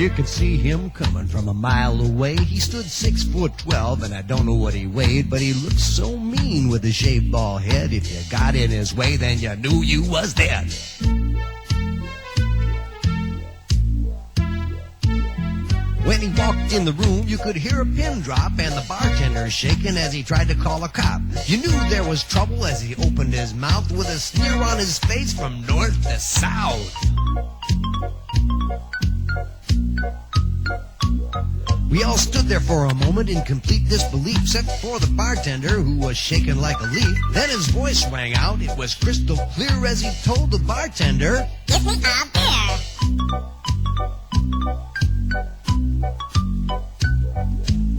You could see him coming from a mile away. He stood 6'12", and I don't know what he weighed, but he looked so mean with a shaved bald head. If you got in his way, then you knew you was dead. When he walked in the room, you could hear a pin drop and the bartender shaking as he tried to call a cop. You knew there was trouble as he opened his mouth with a sneer on his face from north to south. We all stood there for a moment in complete disbelief, except for the bartender, who was shaking like a leaf. Then his voice rang out. It was crystal clear as he told the bartender, "Give me a beer."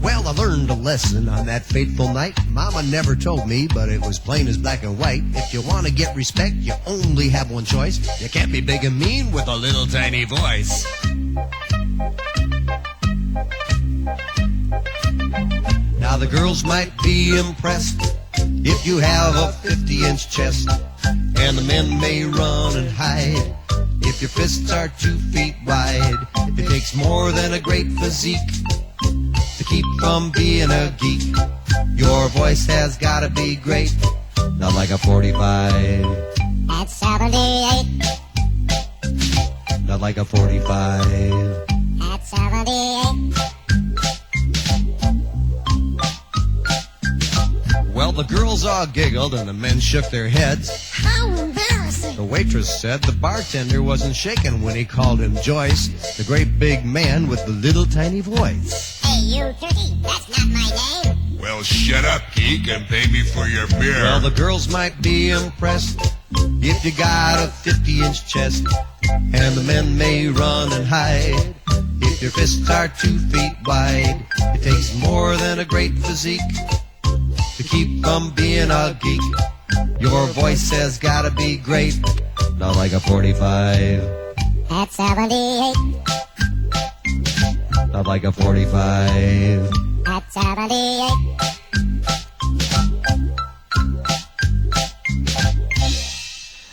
Well, I learned a lesson on that fateful night. Mama never told me, but it was plain as black and white. If you want to get respect, you only have one choice. You can't be big and mean with a little tiny voice. Now the girls might be impressed if you have a 50-inch chest, and the men may run and hide if your fists are 2 feet wide. It takes more than a great physique to keep from being a geek. Your voice has gotta be great, not like a 45. At 78. Not like a 45. At 78. Well, the girls all giggled and the men shook their heads. How embarrassing. The waitress said the bartender wasn't shaken when he called him Joyce, the great big man with the little tiny voice. Hey, you turkey, that's not my name. Well, shut up, geek, and pay me for your beer. Well, the girls might be impressed if you got a 50-inch chest, and the men may run and hide if your fists are 2 feet wide. It takes more than a great physique to keep from being a geek. Your voice has gotta be great, not like a 45. At 78. Not like a 45. At 78.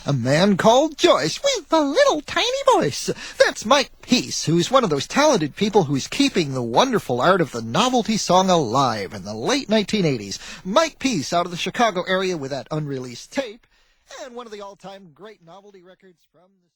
A man called Joyce with a little tiny voice. That's Mike Peace, who's one of those talented people who's keeping the wonderful art of the novelty song alive in the late 1980s. Mike Peace out of the Chicago area with that unreleased tape, and one of the all-time great novelty records from the